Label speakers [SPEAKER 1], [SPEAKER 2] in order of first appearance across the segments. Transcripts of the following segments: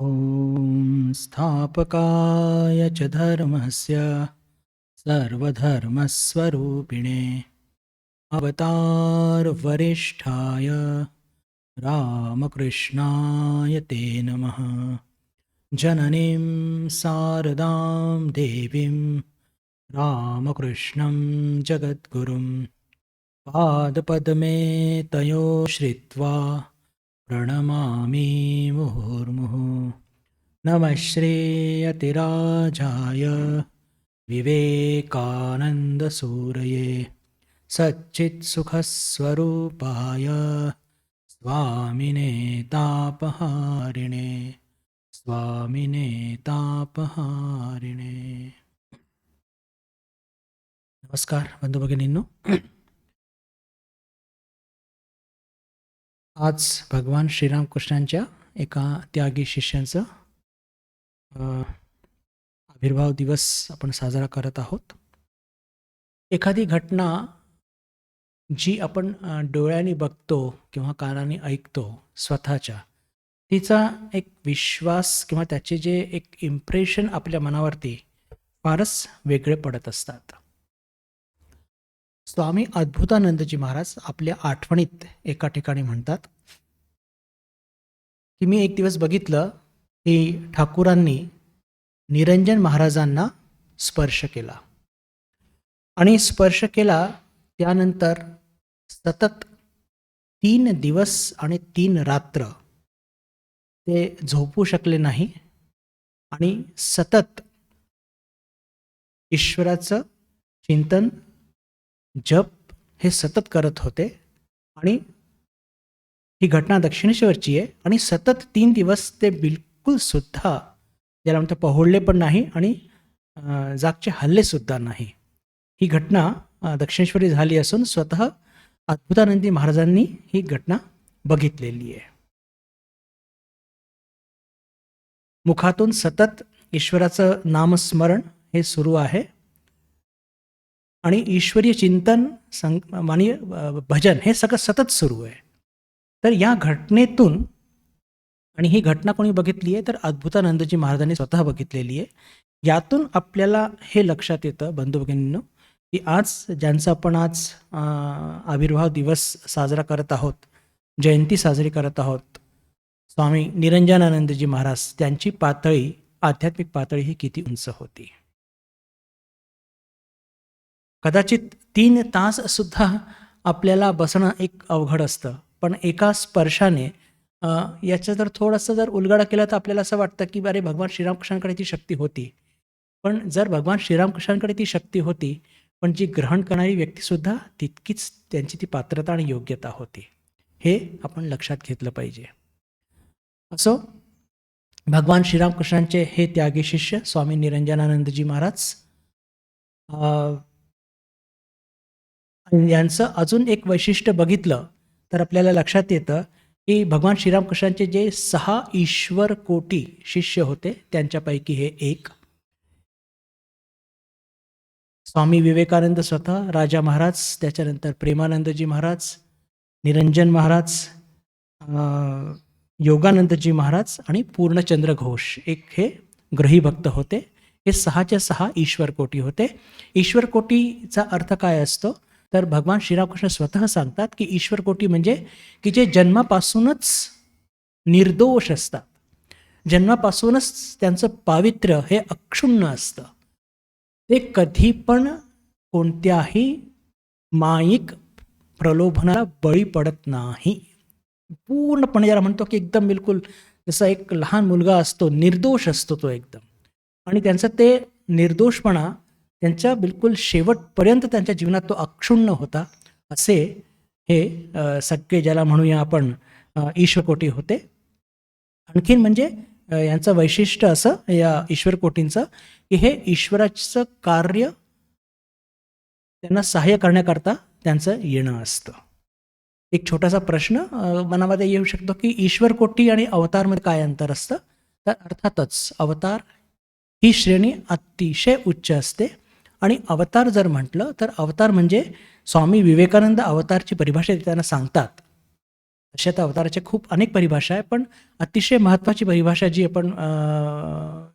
[SPEAKER 1] ॐ स्थापकाय च धर्मस्य सर्वधर्मस्वरूपिणे अवतारवरिष्ठाय रामकृष्णाय ते नमः। जननीं शारदां देवीं रामकृष्णं जगद्गुरुं पादपद्मे तयो श्रित्वा प्रणमामि मुहुर्मुहुः। नमः श्रीयतिराजाय विवेकानन्दसूरये सच्चित्सुखस्वरूपाय स्वामिने तापहारिणे स्वामिने तापहारिणे। नमस्कार बंधू भगिनींनो, आज भगवान श्रीरामकृष्णांच्या एका त्यागी शिष्यांचं आविर्भाव दिवस आपण साजरा करत आहोत। एखादी घटना जी आपण डोळ्यांनी बघतो किंवा कानाने ऐकतो स्वतःच्या, तिचा एक विश्वास किंवा त्याचे जे एक इम्प्रेशन आपल्या मनावरती फारच वेगळे पडत असतात। स्वामी अद्भुतानंदजी महाराज आपल्या आठवणीत एका ठिकाणी म्हणतात की मी एक दिवस बघितलं की ठाकूरांनी निरंजन महाराजांना स्पर्श केला आणि स्पर्श केला त्यानंतर सतत 3 दिवस आणि 3 रात्र ते झोपू शकले नाही आणि सतत ईश्वराचं चिंतन जप हे सतत करत होते। आणि ही घटना दक्षिणेश्वरची आहे आणि सतत 3 दिवस ते बिलकुल सुद्धा ज्याला म्हणतात पहुडले पण नाही आणि जागचे हल्ले सुद्धा नाही। ही घटना दक्षिणेश्वरी झाली असून स्वतः अद्भुतानंदी महाराजांनी ही घटना बघितलेली आहे। मुखातून सतत ईश्वराचं नामस्मरण हे सुरू आहे आणि ईश्वरीय चिंतन आणि भजन हे सगळं सतत सुरू आहे। तर या घटनेतून, आणि ही घटना कोणी बघितली आहे तर अद्भुतानंदजी महाराजांनी स्वतः बघितलेली आहे, यातून आपल्याला हे लक्षात येतं बंधू भगिनींनो की आज ज्यांचा आपण आज आविर्भाव दिवस साजरा करत आहोत, जयंती साजरी करत आहोत, स्वामी निरंजनानंदजी महाराज, त्यांची पातळी, आध्यात्मिक पातळी ही किती उंच होती। कदाचित 3 तास सुद्धा आपल्याला बसणं एक अवघड असतं, पण एका स्पर्शाने याचं जर थोडंसं जर उलगडा केला तर आपल्याला असं वाटतं की अरे भगवान श्रीरामकृष्णांकडे ती शक्ती होती। पण जर भगवान श्रीरामकृष्णांकडे ती शक्ती होती, पण जी ग्रहण करणारी व्यक्तीसुद्धा तितकीच त्यांची ती पात्रता आणि योग्यता होती, हे आपण लक्षात घेतलं पाहिजे। असो, भगवान श्रीरामकृष्णांचे हे त्यागी शिष्य स्वामी निरंजनानंदजी महाराज, यांचं अजून एक वैशिष्ट्य बघितलं तर आपल्याला लक्षात येतं की भगवान श्रीरामकृष्णांचे जे 6 ईश्वर कोटी शिष्य होते त्यांच्यापैकी हे एक। स्वामी विवेकानंद स्वतः, राजा महाराज, त्याच्यानंतर प्रेमानंदजी महाराज, निरंजन महाराज, योगानंदजी महाराज आणि पूर्णचंद्र घोष, एक हे ग्रही भक्त होते। हे 6च्या 6 ईश्वर कोटी होते। ईश्वर कोटीचा अर्थ काय असतो तर भगवान श्रीरामकृष्ण स्वतः सांगतात की ईश्वर कोटी म्हणजे की जे जन्मापासूनच निर्दोष असतात, जन्मापासूनच त्यांचं पावित्र्य हे अक्षुण्ण असतं, ते कधी पण कोणत्याही मायिक प्रलोभनाला बळी पडत नाही। पूर्णपणे ज्याला म्हणतो की एकदम बिलकुल जसा एक लहान मुलगा असतो, निर्दोष असतो तो एकदम, आणि त्यांचा ते निर्दोषपणा त्यांच्या बिलकुल शेवटपर्यंत त्यांच्या जीवनात तो अक्षुण्ण होता। असे हे सगळे ज्याला म्हणूया आपण ईश्वरकोटी होते। आणखीन म्हणजे यांचं वैशिष्ट्य असं या ईश्वरकोटींचं की हे ईश्वराचं कार्य त्यांना सहाय्य करण्याकरता त्यांचं येणं असतं। एक छोटासा प्रश्न मनामध्ये येऊ शकतो की ईश्वरकोटी आणि अवतारमध्ये काय अंतर असतं, तर अर्थातच अवतार ही श्रेणी अतिशय उच्च असते। आणि अवतार जर म्हटलं तर अवतार म्हणजे स्वामी विवेकानंद अवतारची परिभाषा त्यांना सांगतात तशा तर अवताराच्या खूप अनेक परिभाषा आहे, पण अतिशय महत्त्वाची परिभाषा जी आपण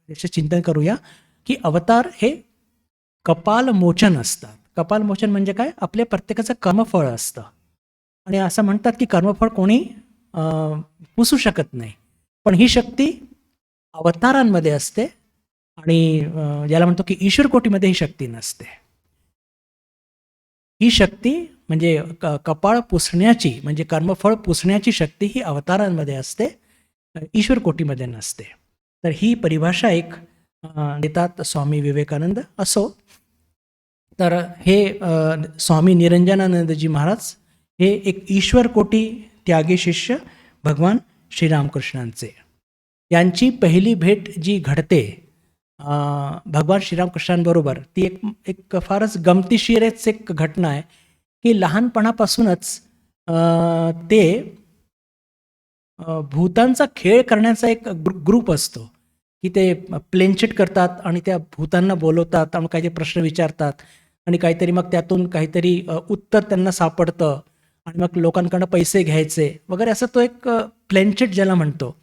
[SPEAKER 1] याचे चिंतन करूया, की अवतार हे कपालमोचन असतात. कपालमोचन म्हणजे काय? आपल्या प्रत्येकाचं कर्मफळ असतं आणि असं म्हणतात, की कर्मफळ कोणी अ, पुसू शकत नाही. पण ही शक्ती अवतारांमध्ये असते आणि ज्याला म्हणतो, की ईश्वर कोटीमध्ये ही शक्ती नसते. ही शक्ती म्हणजे कपाळ पुसण्याची म्हणजे कर्मफळ पुसण्याची शक्ती ही अवतारांमध्ये असते, ईश्वर कोटीमध्ये नसते. तर ही परिभाषा एक देतात स्वामी विवेकानंद. असो, तर हे स्वामी निरंजनानंदजी महाराज हे एक ईश्वर कोटी त्यागी शिष्य भगवान श्रीरामकृष्णांचे. यांची पहिली भेट जी घडते भगवान श्रीरामकृष्णांबरोबर, ती एक एक फारच गमतीशीरच एक घटना आहे, की लहानपणापासूनच ते भूतांचा खेळ करण्याचा एक ग्रुप असतो, की ते प्लेनचेट करतात आणि त्या भूतांना बोलवतात आणि काहीतरी प्रश्न विचारतात आणि काहीतरी मग त्यातून काहीतरी उत्तर त्यांना सापडतं आणि मग लोकांकडनं पैसे घ्यायचे वगैरे, असं तो एक प्लेनचेट ज्याला म्हणतो.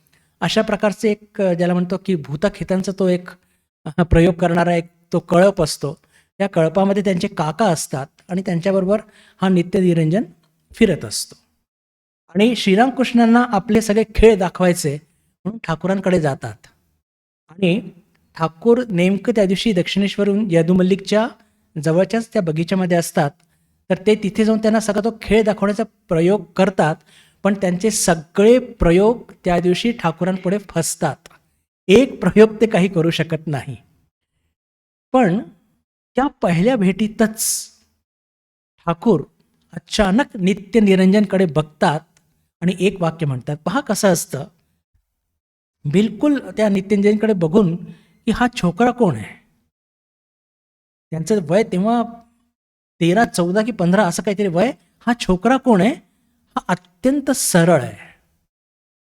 [SPEAKER 1] अशा प्रकारचे एक ज्याला म्हणतो, की भूतखेतांचा तो एक प्रयोग करणारा एक तो कळप असतो. त्या कळपामध्ये त्यांचे काका असतात आणि त्यांच्याबरोबर हा नित्यनिरंजन फिरत असतो. आणि श्रीरामकृष्णांना आपले सगळे खेळ दाखवायचे म्हणून ठाकूरांकडे जातात आणि ठाकूर नेमकं त्या दिवशी दक्षिणेश्वरून यदुमल्लिकच्या जवळच्याच त्या बगीच्यामध्ये असतात. तर ते तिथे जाऊन त्यांना सगळा तो खेळ दाखवण्याचा प्रयोग करतात, पण त्यांचे सगळे प्रयोग त्या दिवशी ठाकूरांपुढे फसतात. एक प्रयोग ते काही करू शकत नाही. पण त्या पहिल्या भेटीतच ठाकूर अचानक नित्यनिरंजनकडे बघतात आणि एक वाक्य म्हणतात. पहा कसं असतं, बिलकुल त्या नित्यनिरंजनकडे बघून, की हा छोकरा कोण आहे? त्यांचं वय तेव्हा 13, 14 की 15 असं काहीतरी वय. हा छोकरा कोण आहे? हा अत्यंत सरळ आहे.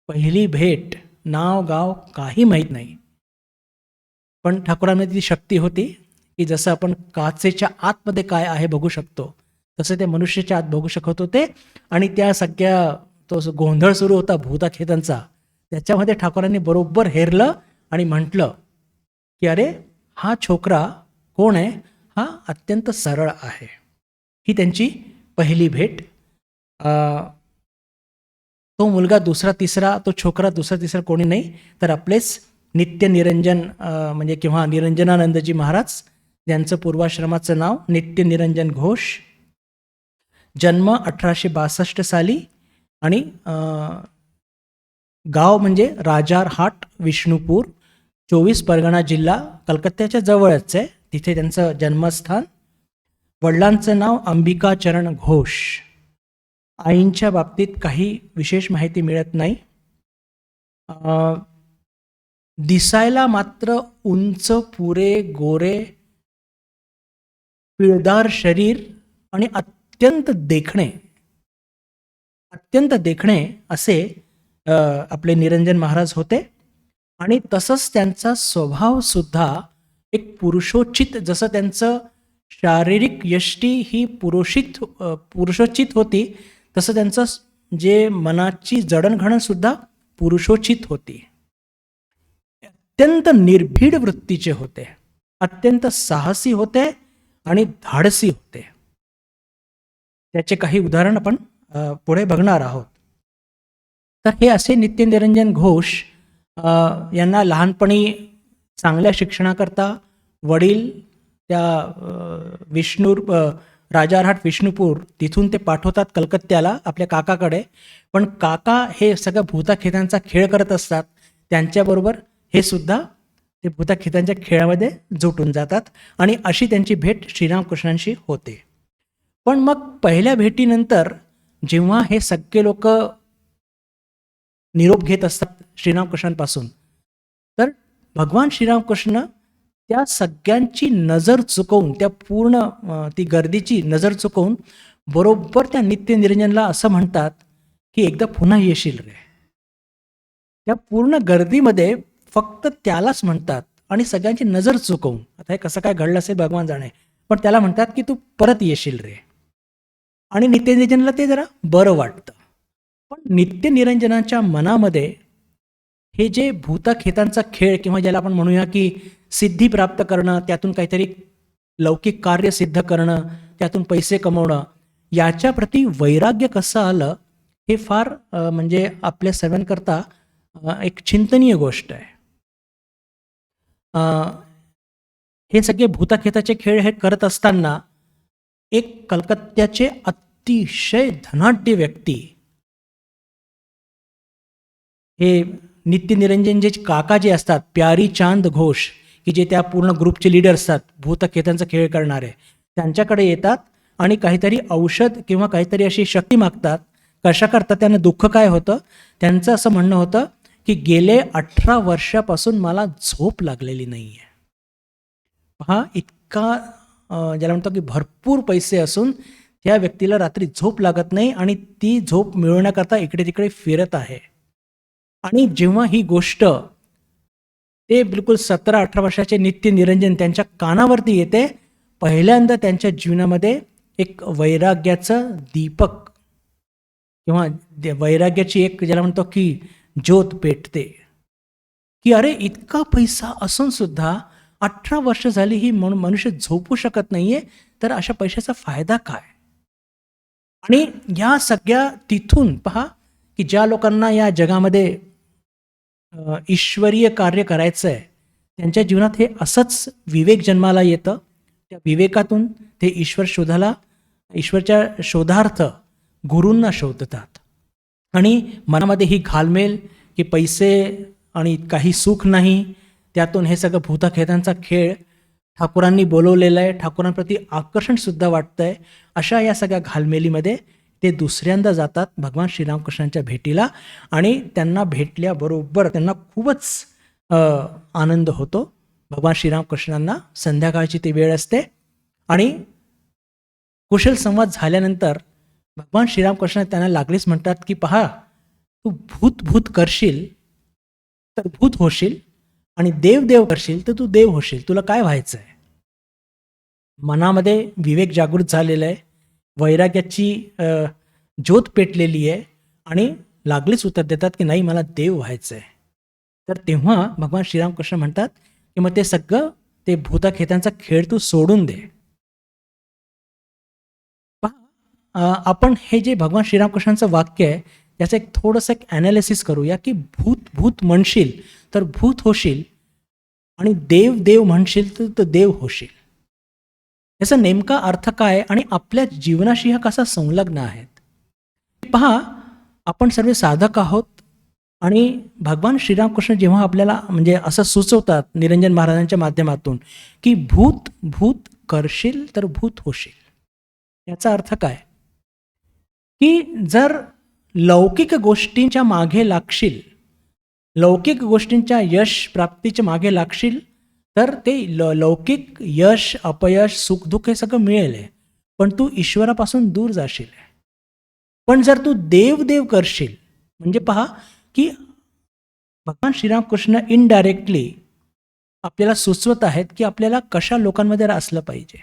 [SPEAKER 1] पहिली भेट, नाव गाव काही माहीत नाही. पण ठाकूरांमध्ये ती शक्ती होती, की जसं आपण काचेच्या आतमध्ये काय आहे बघू शकतो, तसं ते मनुष्याच्या आत बघू शकत होते. आणि त्या सगळ्या तो जो गोंधळ सुरू होता भूताखेतांचा, त्याच्यामध्ये ठाकूरांनी बरोबर हेरलं आणि म्हटलं, की "अरे, हा छोकरा कोण आहे? हा अत्यंत सरळ आहे." ही त्यांची पहिली भेट. अ, तो मुलगा दुसरा तिसरा, तो छोकरा दुसरा तिसरा कोणी नाही, तर आपलेच नित्यनिरंजन म्हणजे किंवा निरंजनानंदजी महाराज, ज्यांचं पूर्वाश्रमाचं नाव नित्यनिरंजन घोष. जन्म 1862 साली आणि गाव म्हणजे राजारहाट, विष्णुपूर, 24 परगणा जिल्हा, कलकत्त्याच्या जवळच आहे. तिथे त्यांचं जन्मस्थान. वडिलांचं नाव अंबिकाचरण घोष. आईंच्या बाबतीत काही विशेष माहिती मिळत नाही. दिसायला मात्र उंच, पुरे, गोरे, पिळदार शरीर आणि अत्यंत देखणे असे आपले निरंजन महाराज होते. आणि तसंच त्यांचा स्वभाव सुद्धा एक पुरुषोचित, जसं त्यांचं शारीरिक यष्टी ही पुरुषोचित होती, तसं त्यांचं जे मनाची जडणघडण सुद्धा पुरुषोचित होती. अत्यंत निर्भीड वृत्तीचे होते, अत्यंत साहसी होते आणि धाडसी होते. त्याचे काही उदाहरण आपण पुढे बघणार आहोत. तर हे असे नित्यनिरंजन घोष यांना लहानपणी चांगल्या शिक्षणाकरता वडील त्या राजारहाट, विष्णुपूर तिथून ते पाठवतात कलकत्त्याला आपल्या काकाकडे. पण काका हे सगळं भूताखेतांचा खेळ करत असतात, त्यांच्याबरोबर हे सुद्धा ते भूताखेतांच्या खेळामध्ये जुटून जातात आणि अशी त्यांची भेट श्रीरामकृष्णांशी होते. पण मग पहिल्या भेटीनंतर जेव्हा हे सगळे लोक निरोप घेत असतात श्रीरामकृष्णांपासून, तर भगवान श्रीरामकृष्ण त्या सगळ्यांची नजर चुकवून, त्या पूर्ण ती गर्दीची नजर चुकवून बरोबर त्या नित्यनिरंजनला असं म्हणतात, की एकदा पुन्हा येशील रे. त्या पूर्ण गर्दीमध्ये फक्त त्यालाच म्हणतात आणि सगळ्यांची नजर चुकवून. आता हे कसं काय घडलं असेल भगवान जाणे, पण त्याला म्हणतात, की तू परत येशील रे. आणि नित्यनिरंजनला ते जरा बरं वाटतं. पण नित्य निरंजनाच्या मनामध्ये हे जे भूतखेतांचा खेळ किंवा ज्याला आपण म्हणूया की सिद्धी प्राप्त करणं, त्यातून काहीतरी लौकिक कार्य सिद्ध करणं, त्यातून पैसे कमवणं, याच्या प्रती वैराग्य कसं आलं हे फार म्हणजे आपल्या सर्वांकरता एक चिंतनीय गोष्ट आहे. अ, हे सगळे भूतखेताचे खेळ हे करत असताना एक कलकत्त्याचे अतिशय धनाढ्य व्यक्ती, हे नित्य निरंजन जे काका जे असतात, प्यारी चांद घोष, की जे त्या पूर्ण ग्रुपचे लीडर असतात भूतखेतांचा खेळ करणारे, त्यांच्याकडे येतात आणि काहीतरी औषध किंवा काहीतरी अशी शक्ती मागतात. कशा करता? त्यांना दुःख काय होतं? त्यांचं असं म्हणणं होतं की गेले 18 वर्षापासून मला झोप लागलेली नाही आहे. पहा, इतका ज्याला म्हणतो की भरपूर पैसे असून त्या व्यक्तीला रात्री झोप लागत नाही आणि ती झोप मिळवण्याकरता इकडे तिकडे फिरत आहे. आणि जेव्हा ही गोष्ट ते बिलकुल 17-18 वर्षाचे नित्य निरंजन त्यांच्या कानावरती येते, पहिल्यांदा त्यांच्या जीवनामध्ये एक वैराग्याचं दीपक किंवा वैराग्याची एक ज्याला म्हणतो की ज्योत पेटते, की अरे इतका पैसा असून सुद्धा 18 वर्ष झाली ही मनुष्य झोपू शकत नाहीये, तर अशा पैशाचा फायदा काय? आणि या सगळ्या तिथून पहा की ज्या लोकांना या जगामध्ये ईश्वरीय कार्य करायचं आहे, त्यांच्या जीवनात हे असंच विवेक जन्माला येतं. त्या विवेकातून ते ईश्वरच्या शोधार्थ गुरूंना शोधतात. आणि मनामध्ये ही घालमेल की पैसे आणि काही सुख नाही, त्यातून हे सगळं भूतखेतांचा खेळ, ठाकूरांनी बोलवलेलं आहे, ठाकूरांप्रती आकर्षणसुद्धा वाटतं आहे, अशा या सगळ्या घालमेलीमध्ये ते दुसऱ्यांदा जातात भगवान श्रीरामकृष्णांच्या भेटीला. आणि त्यांना भेटल्याबरोबर त्यांना खूपच आनंद होतो. भगवान श्रीरामकृष्णांना संध्याकाळची ती वेळ असते आणि कुशल संवाद झाल्यानंतर भगवान श्रीरामकृष्ण त्यांना लागलीच म्हणतात की पहा, तू भूत करशील तर भूत होशील आणि देव करशील तर तू देव होशील. तुला काय व्हायचं आहे? मनामध्ये विवेक जागृत झालेला आहे, वैराग्याची ज्योत पेटलेली आहे आणि लागलीच उत्तर देतात की नाही, मला देव व्हायचं आहे. तर तेव्हा भगवान श्रीरामकृष्ण म्हणतात की मग ते सगळं ते भूतखेतांचा खेळ तू सोडून दे. आपण हे जे भगवान श्रीरामकृष्णांचं वाक्य आहे याचं एक थोडंसं एक ॲनालिसिस करूया की भूत म्हणशील तर भूत होशील आणि देव म्हणशील तर देव होशील. याचा नेमका अर्थ काय आणि आपल्या जीवनाशी हा कसा संलग्न आहेत? पहा, आपण सर्व साधक आहोत आणि भगवान श्रीरामकृष्ण जेव्हा आपल्याला म्हणजे असं सुचवतात निरंजन महाराजांच्या माध्यमातून की भूत करशील तर भूत होशील, याचा अर्थ काय? की जर लौकिक गोष्टींच्या मागे लागशील, लौकिक गोष्टींच्या यश प्राप्तीच्या मागे लागशील, तर ते लौकिक यश अपयश सुखदुःख हे सगळं मिळेल, पण तू ईश्वरापासून दूर जाशील. पण जर तू देव करशील, म्हणजे पहा की भगवान श्रीरामकृष्ण इनडायरेक्टली आपल्याला सुचवत आहेत की आपल्याला कशा लोकांमध्ये असलं पाहिजे.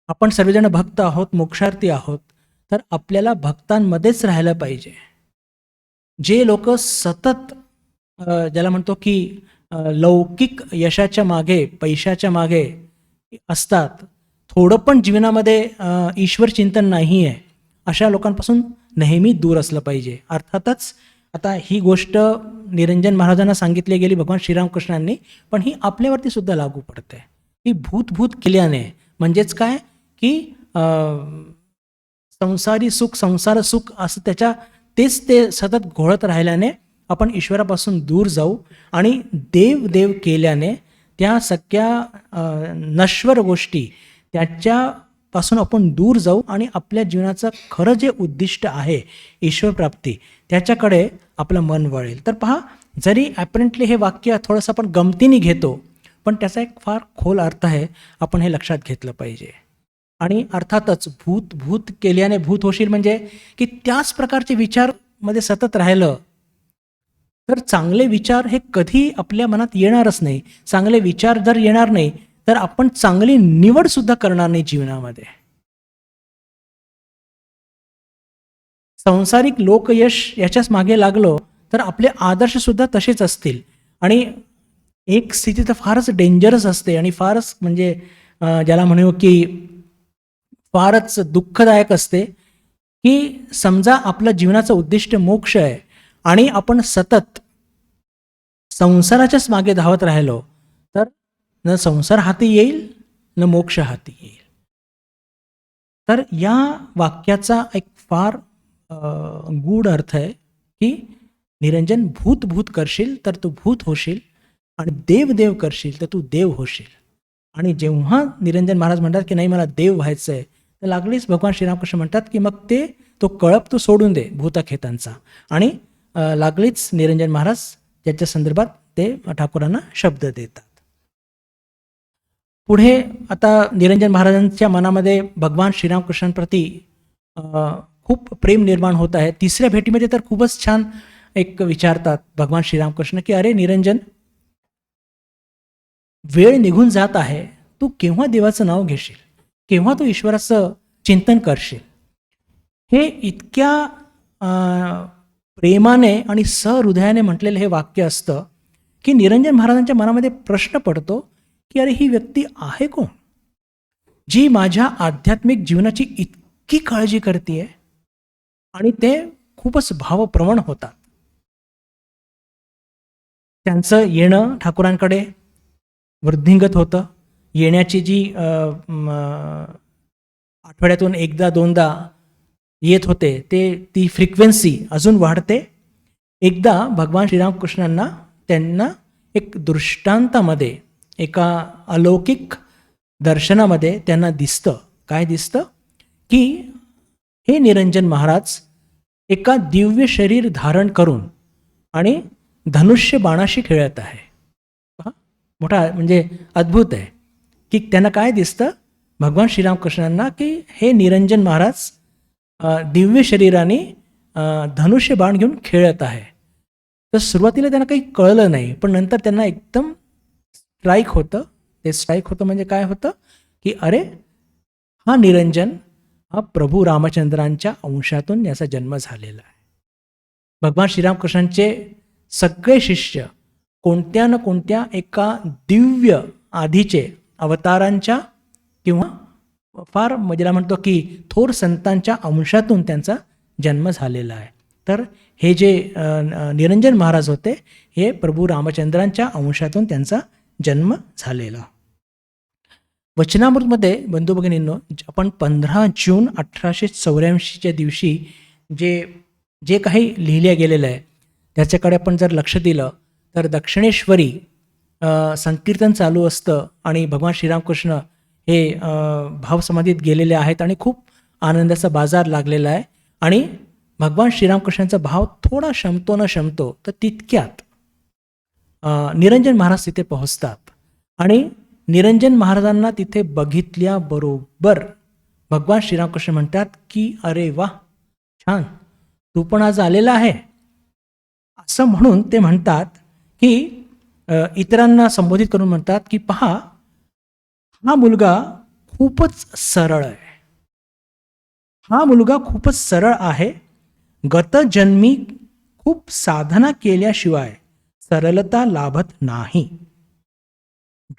[SPEAKER 1] आपण सर्वजण भक्त आहोत, मोक्षार्थी आहोत, तर आपल्याला भक्तांमध्येच राहायला पाहिजे. जे लोक सतत ज्याला म्हणतो की लौकिक यशाच्या मागे, पैशाच्या मागे असतात, थोडं पण जीवनामध्ये ईश्वर चिंतन नाही आहे, अशा लोकांपासून नेहमी दूर असलं पाहिजे. अर्थातच आता ही गोष्ट निरंजन महाराजांना सांगितली गेली भगवान श्रीरामकृष्णांनी, पण ही आपल्यावरती सुद्धा लागू पडते. ही भूत केल्याने म्हणजेच काय की संसारी सुख, संसार सुख असं तेच ते सतत घोळत राहिल्याने आपण ईश्वरापासून दूर जाऊ आणि देव केल्याने त्या सगळ्या नश्वर गोष्टी त्याच्यापासून आपण दूर जाऊ आणि आपल्या जीवनाचं खरं जे उद्दिष्ट आहे ईश्वरप्राप्ती, त्याच्याकडे आपलं मन वळेल. तर पहा, जरी ॲपरंटली हे वाक्य थोडंसं आपण गमतीने घेतो, पण त्याचा एक फार खोल अर्थ आहे, आपण हे लक्षात घेतलं पाहिजे. आणि अर्थातच भूत केल्याने भूत होशील म्हणजे की त्याच प्रकारचे विचारमध्ये सतत राहिलं तर चांगले विचार हे कधी आपल्या मनात येणारच नाही. चांगले विचार जर येणार नाही तर आपण चांगली निवड सुद्धा करणार नाही जीवनामध्ये. सांसारिक लोकयश याच्याच मागे लागलो तर आपले आदर्श सुद्धा तसेच असतील. आणि एक स्थिती तर फारच डेंजरस असते आणि फारच म्हणजे ज्याला म्हणू की फारच दुःखदायक असते, की समजा आपलं जीवनाचं उद्दिष्ट मोक्ष आहे आणि आपण सतत संसाराच्याच मागे धावत राहिलो तर न संसार हाती येईल न मोक्ष हाती येईल. तर या वाक्याचा एक फार गूढ अर्थ आहे की निरंजन भूत भूत करशील तर तू भूत होशील आणि देव देव करशील तर तू देव होशील. आणि जेव्हा निरंजन महाराज म्हणतात की नाही मला देव व्हायचं आहे, तर लागलीच भगवान श्रीरामकृष्ण म्हणतात की मग तो कळप तू सोडून दे भूतखेतांचा. आणि लागलीच निरंजन महाराज त्याच्या संदर्भात ते ठाकूरांना शब्द देतात. पुढे आता निरंजन महाराजांच्या मनामध्ये भगवान श्रीरामकृष्णांप्रती खूप प्रेम निर्माण होत आहे. तिसऱ्या भेटीमध्ये तर खूपच छान एक विचारतात भगवान श्रीरामकृष्ण की अरे निरंजन, वेळ निघून जात आहे, तू केव्हा देवाचं नाव घेशील, केव्हा तू ईश्वराचं चिंतन करशील. हे इतक्या प्रेमाने आणि सहृदयाने म्हटलेलं हे वाक्य असतं की निरंजन महाराजांच्या मनामध्ये प्रश्न पडतो की अरे ही व्यक्ती आहे कोण, जी माझ्या आध्यात्मिक जीवनाची इतकी काळजी करते आणि ते खूपच भावप्रवण होतात. त्यांचं येणं ठाकूरांकडे वृद्धिंगत होतं. येण्याची जी आठवड्यातून एकदा दोनदा येत होते ती फ्रिक्वेन्सी अजून वाढते. एकदा भगवान श्रीरामकृष्णांना त्यांना एक दृष्टांतामध्ये एका अलौकिक दर्शनामध्ये त्यांना दिसतं. काय दिसतं की हे निरंजन महाराज एका दिव्य शरीर धारण करून आणि धनुष्य बाणाशी खेळत आहे. मोठा म्हणजे अद्भुत आहे की त्यांना काय दिसतं भगवान श्रीरामकृष्णांना की हे निरंजन महाराज दिव्य शरीराने धनुष्य बाण घेऊन खेळत आहे. तर सुरुवातीला त्यांना काही कळलं नाही, पण नंतर त्यांना एकदम स्ट्राईक होतं. ते स्ट्राईक होतं म्हणजे काय होतं की अरे हा निरंजन हा प्रभू रामचंद्रांच्या अंशातून याचा जन्म झालेला आहे. भगवान श्रीरामकृष्णांचे सगळे शिष्य कोणत्या ना कोणत्या एका दिव्य आधीचे अवतारांच्या किंवा फार ज्याला म्हणतो की थोर संतांच्या अंशातून त्यांचा जन्म झालेला आहे. तर हे जे निरंजन महाराज होते हे प्रभू रामचंद्रांच्या अंशातून त्यांचा जन्म झालेला. वचनामृतमध्ये बंधू भगिनींनो आपण 15 जून 1884 दिवशी जे काही लिहिले गेलेलं आहे त्याच्याकडे आपण जर लक्ष दिलं तर दक्षिणेश्वरी संकीर्तन चालू असतं आणि भगवान श्रीरामकृष्ण हे भावसमाधीत गेलेले आहेत आणि खूप आनंदाचा बाजार लागलेला आहे. आणि भगवान श्रीरामकृष्णांचा भाव थोडा शमतो न शमतो तर तितक्यात निरंजन महाराज तिथे पोहोचतात आणि निरंजन महाराजांना तिथे बघितल्याबरोबर भगवान श्रीरामकृष्ण म्हणतात की अरे वा छान, तू पण आज आलेला आहे. असं म्हणून ते म्हणतात की इतरांना संबोधित करून म्हणतात की पहा, हा मुलगा खूपच सरळ आहे, हा मुलगा खूपच सरळ आहे. गतजन्मी खूप साधना केल्याशिवाय सरलता लाभत नाही.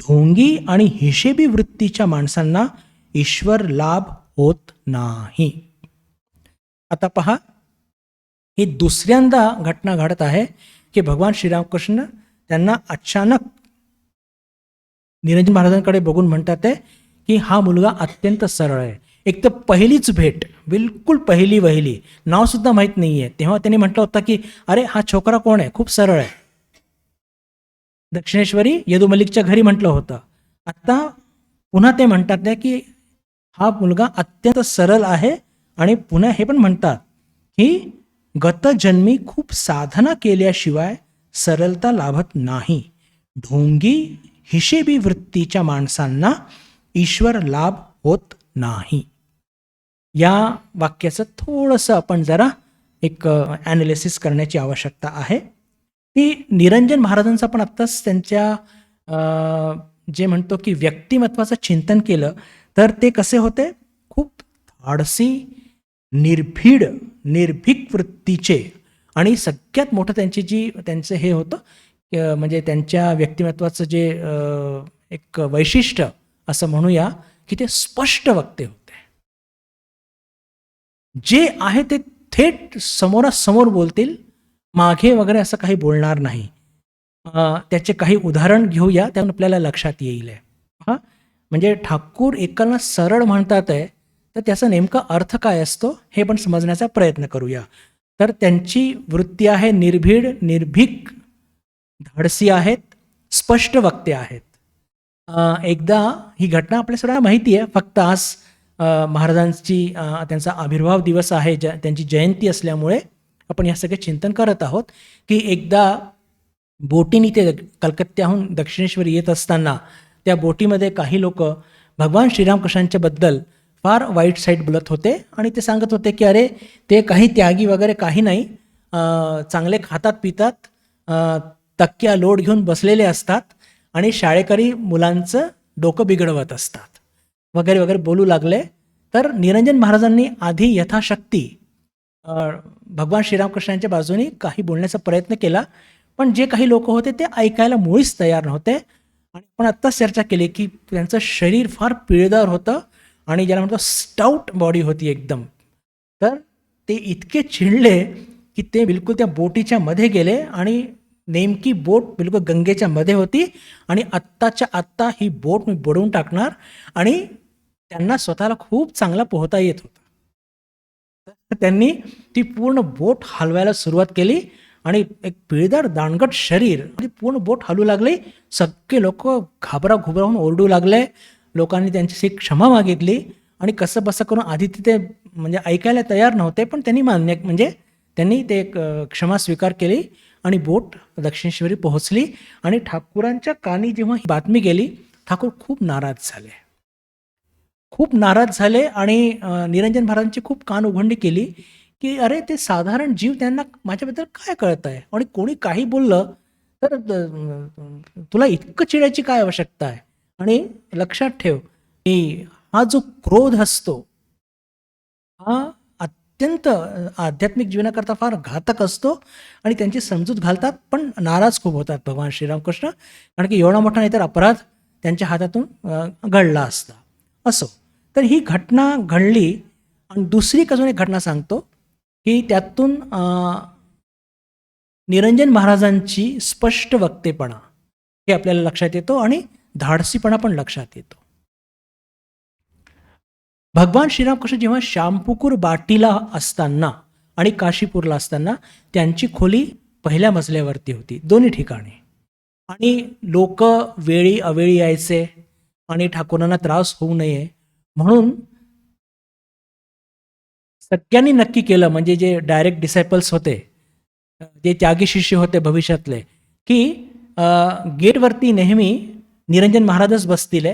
[SPEAKER 1] ढोंगी आणि हिशेबी वृत्तीच्या माणसांना ईश्वर लाभ होत नाही. आता पहा, ही दुसऱ्यांदा घटना घडत आहे की भगवान श्रीरामकृष्ण त्यांना अचानक निरंजन महाराजांकडे बघून म्हणतात आहे की हा मुलगा अत्यंत सरळ आहे. एक तर पहिलीच भेट, बिलकुल पहिली वहिली, नावसुद्धा माहीत नाही आहे, तेव्हा त्यांनी म्हटलं होतं की अरे हा छोकरा कोण आहे, खूप सरळ आहे. दक्षिणेश्वरी यदुमल्लिकच्या घरी म्हटलं होतं. आता पुन्हा ते म्हणतात की हा मुलगा अत्यंत सरळ आहे आणि पुन्हा हे पण म्हणतात की गतजन्मी खूप साधना केल्याशिवाय सरलता लाभत नाही. ढोंगी हिशेबी वृत्तीच्या माणसांना ईश्वर लाभ होत नाही. या वाक्याचं थोडंसं आपण जरा एक ॲनालिसिस करण्याची आवश्यकता आहे. ती निरंजन महाराजांचा पण आत्ताच त्यांच्या जे म्हणतो की व्यक्तिमत्वाचं चिंतन केलं तर ते कसे होते, खूप धाडसी, निर्भीड निर्भीक वृत्तीचे आणि सगळ्यात मोठं त्यांचं हे होतं म्हणजे त्यांच्या व्यक्तिमत्वाचं जे एक वैशिष्ट्य असं म्हणूया की ते स्पष्ट वक्ते होते. जे आहे ते थेट समोरासमोर बोलतील, मागे वगैरे असं काही बोलणार नाही. त्याचे काही उदाहरण घेऊया, त्यातून आपल्याला लक्षात येईल. हां, म्हणजे ठाकूर एकाला सरळ म्हणतात आहे, तर त्याचा नेमका अर्थ काय असतो हे पण समजण्याचा प्रयत्न करूया. तर त्यांची वृत्ती आहे निर्भीड, निर्भीक, धाडसी आहेत, स्पष्ट वक्ते आहेत. एकदा ही घटना आपल्या सगळ्यांना माहिती आहे, फक्त आज महाराजांची त्यांचा आविर्भाव दिवस आहे, त्यांची जयंती असल्यामुळे आपण या सगळे चिंतन करत आहोत की एकदा बोटीने ते कलकत्त्याहून दक्षिणेश्वरी येत असताना त्या बोटीमध्ये काही लोक भगवान श्रीरामकृष्णांच्या बद्दल फार वाईट साईट बोलत होते आणि ते सांगत होते की अरे ते काही त्यागी वगैरे काही नाही, चांगले खातात पितात, तक्क्या लोड घेऊन बसलेले असतात आणि शाळेकरी मुलांचं डोकं बिघडवत असतात वगैरे वगैरे बोलू लागले. तर निरंजन महाराजांनी आधी यथाशक्ती भगवान श्रीरामकृष्णांच्या बाजूने काही बोलण्याचा प्रयत्न केला, पण जे काही लोक होते ते ऐकायला मुळीच तयार नव्हते. आणि आपण आत्ताच चर्चा केली की त्यांचं शरीर फार पिळदार होतं आणि ज्याला म्हणतो स्टाउट बॉडी होती एकदम. तर ते इतके चिडले की ते बिलकुल त्या बोटीच्या मध्ये गेले आणि नेमकी बोट बिलकुल गंगेच्या मध्ये होती आणि आत्ताच्या आत्ता ही बोट मी बुडवून टाकणार. आणि त्यांना स्वतःला खूप चांगला पोहता येत होता. तर त्यांनी ती पूर्ण बोट हलवायला सुरुवात केली आणि एक पिळदार दांडगट शरीर आणि पूर्ण बोट हलू लागली. सगळे लोक घाबराघुबराहून ओरडू लागले. लोकांनी त्यांची क्षमा मागितली आणि कसं बसं करून आधी तिथे म्हणजे ऐकायला तयार नव्हते, पण त्यांनी ते क्षमा स्वीकार केली आणि बोट दक्षिणेश्वरी पोहोचली. आणि ठाकूरांच्या कानी जेव्हा ही बातमी गेली, ठाकूर खूप नाराज झाले आणि निरंजन महाराजांची खूप कान उघडणी केली की अरे ते साधारण जीव, त्यांना माझ्याबद्दल काय कळत आहे आणि कोणी काही बोललं तर तुला इतकं चिडायची काय आवश्यकता आहे. आणि लक्षात ठेव की हा जो क्रोध असतो हा अत्यंत आध्यात्मिक जीवनाकरता फार घातक असतो आणि त्यांची समजूत घालतात, पण नाराज खूप होतात भगवान श्रीरामकृष्ण, कारण की एवढा मोठा नाहीतर अपराध त्यांच्या हातातून घडला असता. असो, तर ही घटना घडली. आणि दुसरी अजून एक घटना सांगतो की त्यातून निरंजन महाराजांची स्पष्ट वक्तेपणा हे आपल्याला लक्षात येतो आणि धाडसीपणा पण लक्षात येतो. भगवान श्रीरामकृष्ण जेव्हा श्यामपुकूर बाटीला असताना आणि काशीपूरला असताना त्यांची खोली पहिल्या मजल्यावरती होती, दोन्ही ठिकाणी. आणि लोक वेळी अवेळी यायचे आणि ठाकूरांना त्रास होऊ नये म्हणून सगळ्यांनी नक्की केलं, म्हणजे जे डायरेक्ट डिसायपल्स होते, जे त्यागी शिष्य होते भविष्यातले, की गेटवरती नेहमी निरंजन महाराजच बसतील,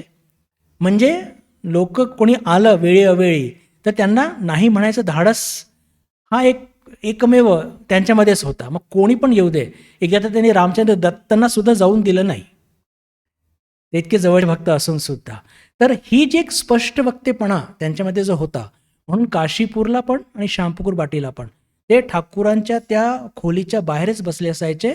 [SPEAKER 1] म्हणजे लोक कोणी आलं वेळी अवेळी तर त्यांना नाही म्हणायचं धाडस हा एकमेव त्यांच्यामध्येच होता. मग कोणी पण येऊ दे. एकदा तर त्यांनी रामचंद्र दत्तांना सुद्धा जाऊन दिलं नाही, ते इतके जवळ भक्त असून सुद्धा. तर ही जी एक स्पष्ट वक्तेपणा त्यांच्यामध्ये जो होता, म्हणून काशीपूरला पण आणि श्यामपुकूर बाटीला पण ते ठाकूरांच्या त्या खोलीच्या बाहेरच बसले असायचे.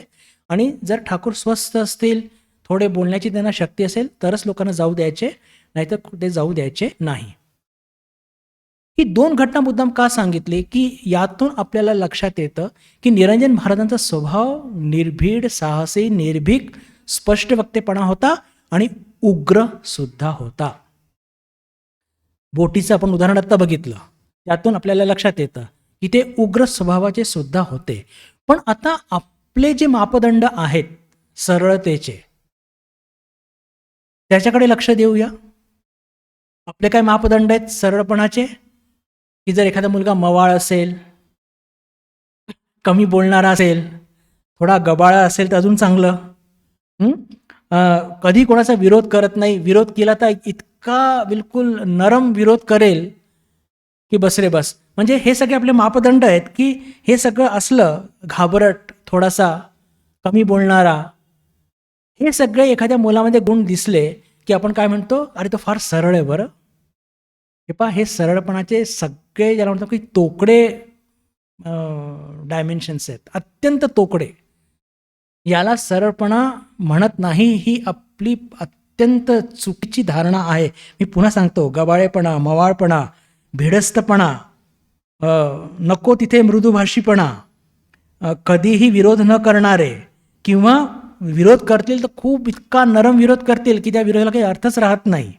[SPEAKER 1] आणि जर ठाकूर स्वस्थ असतील, थोडे बोलण्याची त्यांना शक्ती असेल तरच लोकांना जाऊ द्यायचे, नाहीतर ते जाऊ द्यायचे नाही. ही दोन घटना मुद्दाम का सांगितली की यातून आपल्याला लक्षात येतं की निरंजन महाराजांचा स्वभाव निर्भीड, साहसी, निर्भीक, स्पष्ट वक्तेपणा होता आणि उग्र सुद्धा होता. बोटीचं आपण उदाहरण आता बघितलं, त्यातून आपल्याला लक्षात येतं की ते उग्र स्वभावाचे सुद्धा होते. पण आता आपले जे मापदंड आहेत सरळतेचे, त्याच्याकडे लक्ष देऊया. आपले काय मापदंड आहेत सरळपणाचे? की जर एखादा मुलगा मवाळ असेल, कमी बोलणारा असेल, थोडा गबाळा असेल तर अजून चांगलं, कधी कोणाचा विरोध करत नाही, विरोध केला तर इतका बिलकुल नरम विरोध करेल की बस रे बस. म्हणजे हे सगळे आपले मापदंड आहेत की हे सगळं असलं, घाबरट, थोडासा कमी बोलणारा, हे सगळे एखाद्या मुलामध्ये गुण दिसले की आपण काय म्हणतो, अरे तो फार सरळ आहे बरं, हे पहा, हे सरळपणाचे सगळे ज्याला म्हणतो की तोकडे डायमेन्शन्स आहेत, अत्यंत तोकडे. याला सरळपणा म्हणत नाही, ही आपली अत्यंत चुकीची धारणा आहे. मी पुन्हा सांगतो, गबाळेपणा, मवाळपणा, भिडस्तपणा, नको तिथे मृदुभाषीपणा, कधीही विरोध न करणारे, किंवा विरोध करतील तर खूप इतका नरम विरोध करतील की त्या विरोधाला काही अर्थच राहत नाही,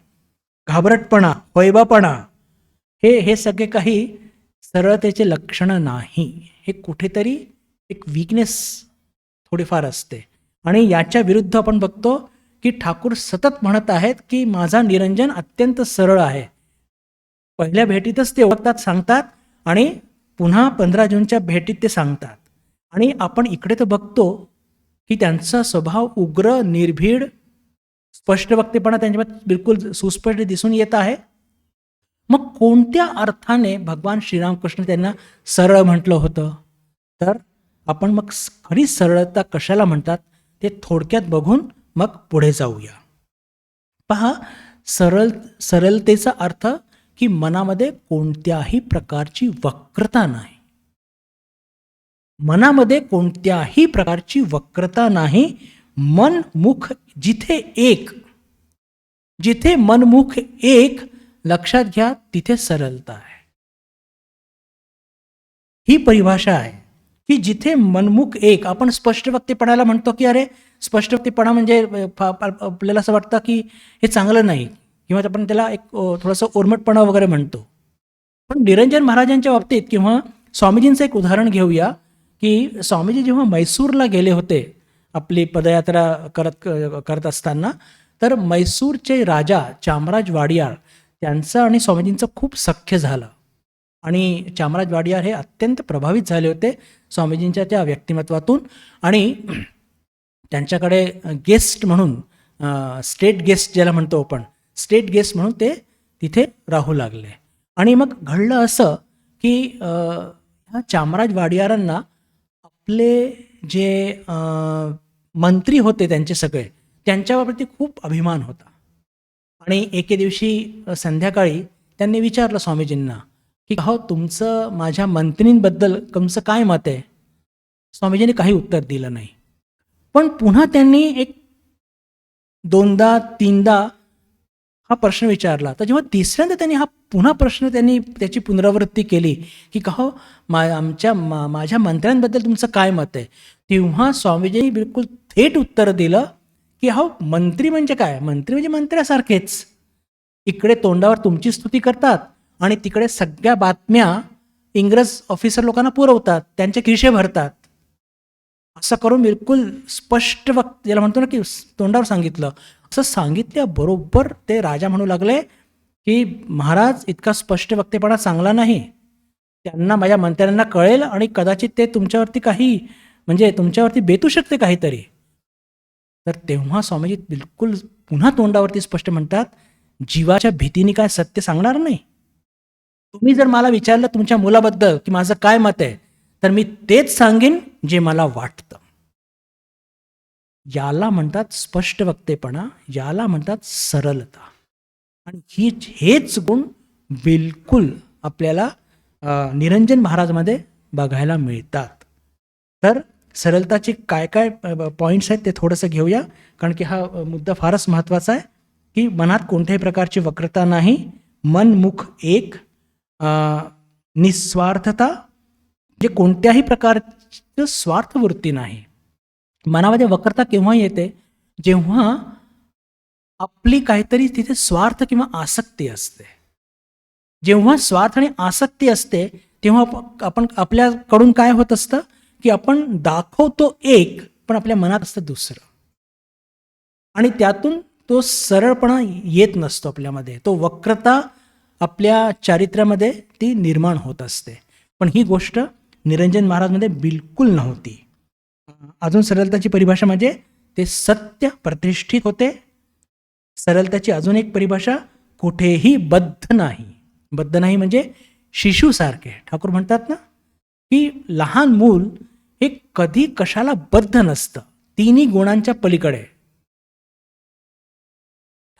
[SPEAKER 1] घाबरटपणा, वैबापणा, हे सगळे काही सरळतेचे लक्षणं नाही. हे कुठेतरी एक वीकनेस थोडीफार असते. आणि याच्या विरुद्ध आपण बघतो की ठाकूर सतत म्हणत आहेत की माझा निरंजन अत्यंत सरळ आहे. पहिल्या भेटीतच ते ओळखतात, सांगतात, आणि पुन्हा 15 जूनच्या भेटीत ते सांगतात. आणि आपण इकडे तर बघतो की त्यांचा स्वभाव उग्र, निर्भीड, स्पष्ट वक्तेपणा त्यांच्यामध्ये बिलकुल सुस्पष्ट दिसून येत आहे. मग कोणत्या अर्थाने भगवान श्रीरामकृष्ण त्यांना सरळ म्हटलं होतं? तर आपण मग खरी सरळता कशाला म्हणतात ते थोडक्यात बघून मग पुढे जाऊया. पहा, सरळतेचा अर्थ की मनामध्ये कोणत्याही प्रकारची वक्रता नाही. मनामध्ये कोणत्याही प्रकारची वक्रता नाही. मन मुख जिथे एक, जिथे मनमुख एक, लक्षात घ्या, तिथे सरळता आहे. ही परिभाषा आहे की जिथे मनमुख एक. आपण स्पष्ट वक्तेपणाला म्हणतो की अरे, स्पष्ट वक्तेपणा म्हणजे आपल्याला असं वाटतं की हे चांगलं नाही, किंवा आपण त्याला एक थोडंसं ओरमटपणा वगैरे म्हणतो. पण निरंजन महाराजांच्या बाबतीत, किंवा स्वामीजींचं एक उदाहरण घेऊया की स्वामीजी जेव्हा मैसूरला गेले होते आपली पदयात्रा करत असताना, तर मैसूरचे राजा चामराज वाडियार त्यांचं आणि स्वामीजींचं खूप सख्य झालं. आणि चामराज वाडियार हे अत्यंत प्रभावित झाले होते स्वामीजींच्या त्या व्यक्तिमत्वातून. आणि त्यांच्याकडे गेस्ट म्हणून, स्टेट गेस्ट ज्याला म्हणतो आपण, स्टेट गेस्ट म्हणून ते तिथे राहू लागले. आणि मग घडलं असं की ह्या चामराज वाडियारांना आपले जे मंत्री होते त्यांचे सगळे, त्यांच्यावरती खूप अभिमान होता. आणि एके दिवशी संध्याकाळी त्यांनी विचारलं स्वामीजींना की हो, तुमचं माझ्या मंत्रींबद्दल तुमचं काय मत आहे? स्वामीजींनी काही उत्तर दिलं नाही. पण पुन्हा त्यांनी एक 2दा 3दा हा प्रश्न विचारला. तर जेव्हा तिसऱ्यांदा त्यांनी हा पुन्हा प्रश्न त्याची पुनरावृत्ती केली की हो, माझ्या मंत्र्यांबद्दल तुमचं काय मत आहे? तेव्हा स्वामीजींनी बिलकुल थेट उत्तर दिलं की हो, मंत्री म्हणजे काय? मंत्री म्हणजे मंत्र्यासारखेच. इकडे तोंडावर तुमची स्तुती करतात आणि तिकडे सगळ्या बातम्या इंग्रज ऑफिसर लोकांना पुरवतात, त्यांचे खिसे भरतात. असं करून बिलकुल स्पष्ट ज्याला म्हणतो ना की तोंडावर सांगितलं. असं सांगितल्याबरोबर ते राजा म्हणू लागले की महाराज, इतका स्पष्ट वक्तेपणा चांगला नाही. त्यांना, माझ्या मंत्र्यांना कळेल आणि कदाचित ते तुमच्यावरती काही, म्हणजे तुमच्यावरती बेतू शकते काहीतरी. तर तेव्हा स्वामीजी बिलकुल पुन्हा तोंडावरती स्पष्ट म्हणतात, जीवाच्या भीतीने काय सत्य सांगणार नाही? तुम्ही जर मला विचारलं तुमच्या मुलाबद्दल की माझं काय मत आहे, तर मी तेच सांगेन जे मला वाटतं. याला म्हणतात स्पष्ट वक्तेपणा, याला म्हणतात सरलता. आणि हेच गुण बिलकुल आपल्याला निरंजन महाराजमध्ये बघायला मिळतात. तर सरलताचे काय काय पॉईंट्स आहेत ते थोडंसं घेऊया, कारण की हा मुद्दा फारच महत्त्वाचा आहे. की मनात कोणत्याही प्रकारची वक्रता नाही, मन मुख एक, निस्वार्थता, म्हणजे कोणत्याही प्रकारची स्वार्थवृत्ती नाही. मनामध्ये वक्रता केव्हा येते? जेव्हा आपली काहीतरी तिथे स्वार्थ किंवा आसक्ती असते. जेव्हा स्वार्थ आणि आसक्ती असते तेव्हा आपण आपल्याकडून काय होत असतं की आपण दाखवतो एक, पण आपल्या मनात असतं दुसरं. आणि त्यातून तो सरळपणा येत नसतो आपल्यामध्ये, तो वक्रता आपल्या चारित्र्यामध्ये ती निर्माण होत असते. पण ही गोष्ट निरंजन महाराजमध्ये बिलकुल नव्हती. अजून सरलताची परिभाषा म्हणजे ते सत्य प्रतिष्ठित होते. सरलताची अजून एक परिभाषा, कुठेही बद्ध नाही. बद्ध नाही म्हणजे शिशूसारखे. ठाकूर म्हणतात ना की लहान मूल हे कधी कशाला बद्ध नसतं, तिन्ही गुणांच्या पलीकडे.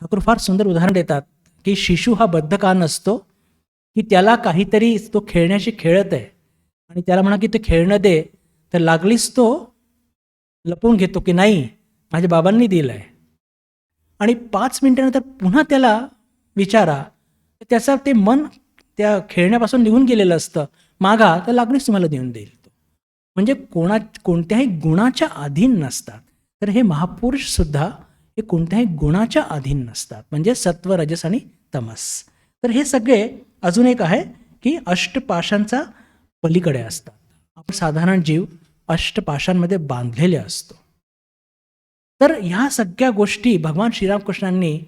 [SPEAKER 1] ठाकूर फार सुंदर उदाहरण देतात की शिशू हा बद्ध का नसतो? की त्याला काहीतरी तो खेळण्याशी खेळत आहे आणि त्याला म्हणा की ते खेळणं दे, तर लागलीच तो लपवून घेतो की नाही माझ्या बाबांनी दिलं आहे. आणि 5 मिनिटानंतर पुन्हा त्याला विचारा, तर त्याचं ते मन त्या खेळण्यापासून निघून गेलेलं असतं. मागा तर लागलीच तुम्हाला देऊन देईल तो. म्हणजे कोणत्याही गुणाच्या अधीन नसतात. तर हे महापुरुषसुद्धा हे कोणत्याही गुणाच्या अधीन नसतात. म्हणजे सत्व, रजस आणि तमस. तर हे सगळे अजून एक आहे की अष्टपाशांचा पलीकडे असतात. आपण साधारण जीव अष्टपाशांमध्ये बांधलेले असतो. तर ह्या सगळ्या गोष्टी भगवान श्रीरामकृष्णांनी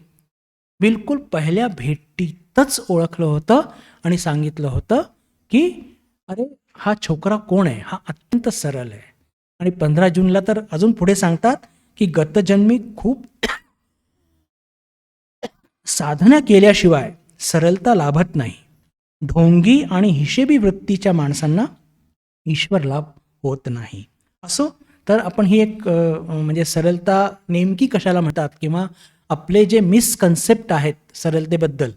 [SPEAKER 1] बिलकुल पहिल्या भेटीतच ओळखलं होतं आणि सांगितलं होतं की अरे हा छोकरा कोण आहे, हा अत्यंत सरळ आहे. आणि 15 जूनला तर अजून पुढे सांगतात की गतजन्मी खूप साधना केल्याशिवाय सरलता लाभत नाही. ढोंगी आणि हिशेबी वृत्तीच्या माणसांना ईश्वर लाभ होत नाही. असो, तर आपण ही एक म्हणजे सरलता नेमकी कशाला म्हणतात किंवा आपले जे मिसकन्सेप्ट आहेत सरलतेबद्दल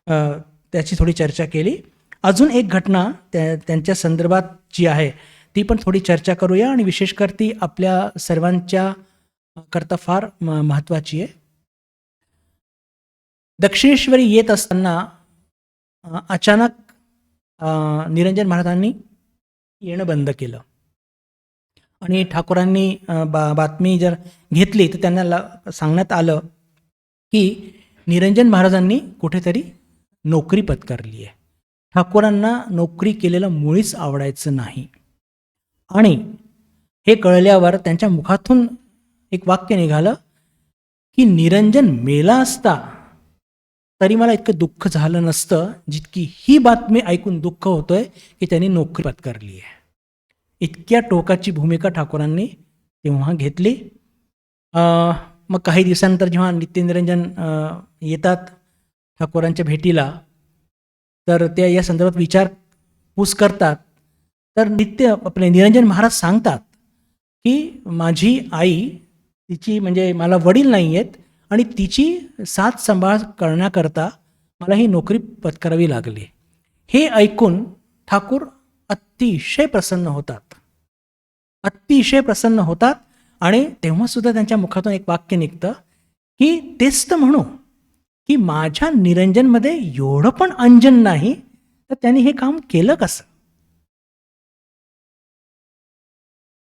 [SPEAKER 1] त्याची थोडी चर्चा केली. अजून एक घटना त्यांच्या संदर्भात जी आहे ती पण थोडी चर्चा करूया आणि विशेषकर ती आपल्या सर्वांच्या करता फार महत्त्वाची आहे. दक्षिणेश्वरी येत असताना अचानक निरंजन महाराजांनी येणं बंद केलं आणि ठाकूरांनी बातमी जर घेतली तर त्यांना सांगण्यात आलं की निरंजन महाराजांनी कुठेतरी नोकरी पत्करली आहे. ठाकूरांना नोकरी केलेलं मुळीच आवडायचं नाही. आणि हे कळल्यावर त्यांच्या मुखातून एक वाक्य निघालं की निरंजन मेला असता तरी मला इतकं दुःख झालं नसतं जितकी ही बातमी ऐकून दुःख होतोय की त्यांनी नोकरी पत्करली आहे. इतक्या टोकाची भूमिका ठाकूरांनी तेव्हा घेतली. मग काही दिवसानंतर जेव्हा नित्यनिरंजन येतात ठाकूरांच्या भेटीला, तर त्या या संदर्भात विचारपूस करतात. तर आपले निरंजन महाराज सांगतात की माझी आई, तिची म्हणजे मला वडील नाही आहेत आणि तिची साथ संभाळ करण्याकरता मला ही नोकरी पत्करावी लागली. हे ऐकून ठाकूर अतिशय प्रसन्न होतात, अतिशय प्रसन्न होतात. आणि तेव्हासुद्धा त्यांच्या मुखातून एक वाक्य निघतं की तेच तर म्हणू की माझ्या निरंजनमध्ये एवढं पण अंजन नाही, तर त्यांनी हे काम केलं कसं.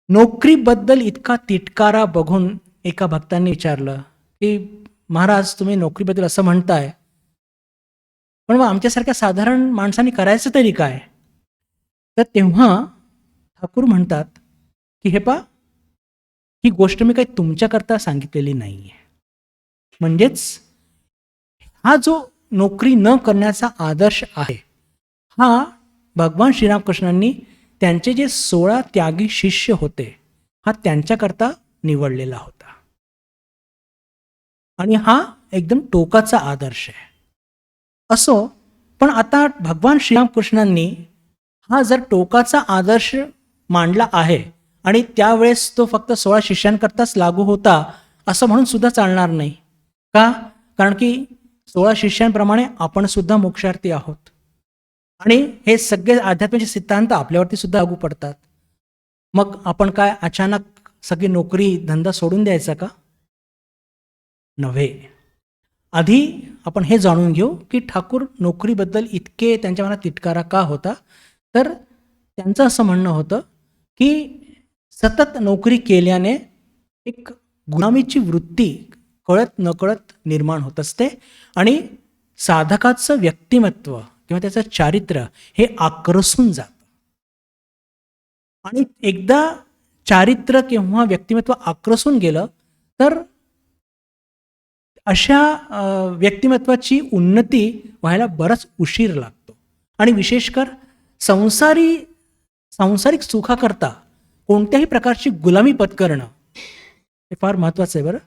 [SPEAKER 1] नोकरीबद्दल इतका तिटकारा बघून एका भक्तांनी विचारलं की महाराज तुम्ही नोकरीबद्दल असं म्हणताय, पण मग आमच्यासारख्या साधारण माणसांनी करायचं तरी काय. तर तेव्हा ठाकूर म्हणतात की हे पा, ही गोष्ट मी काही तुमच्याकरता सांगितलेली नाही आहे. म्हणजेच हा जो नोकरी न करण्याचा आदर्श आहे हा भगवान श्रीरामकृष्णांनी त्यांचे जे 16 त्यागी शिष्य होते हा त्यांच्याकरता निवडलेला होता. आणि हा एकदम टोकाचा आदर्श आहे. असो, पण आता भगवान श्रीरामकृष्णांनी हा जर टोकाचा आदर्श मांडला आहे आणि त्यावेळेस तो फक्त 16 शिष्यांकरताच लागू होता असं म्हणून सुद्धा चालणार नाही. का? कारण की 16 शिष्यांप्रमाणे आपण सुद्धा मोक्षार्थी आहोत आणि हे सगळे आध्यात्मिक सिद्धांत आपल्यावरती सुद्धा लागू पडतात. मग आपण काय अचानक सगळी नोकरी धंदा सोडून द्यायचा का? नव्हे. आधी आपण हे जाणून घेऊ की ठाकूर नोकरीबद्दल इतके त्यांच्या मनात तिटकारा का होता. तर त्यांचं असं म्हणणं होतं की सतत नोकरी केल्याने एक गुलामीची वृत्ती कळत नकळत निर्माण होत असते आणि साधकाचं व्यक्तिमत्व किंवा त्याचं चारित्र्य हे आक्रसून जातं. आणि एकदा चारित्र्य किंवा व्यक्तिमत्व आक्रसून गेलं तर अशा व्यक्तिमत्वाची उन्नती व्हायला बराच उशीर लागतो. आणि विशेषकर सांसारिक सुखाकरता कोणत्याही प्रकारची गुलामी पत्करणं हे फार महत्त्वाचं आहे. बरं,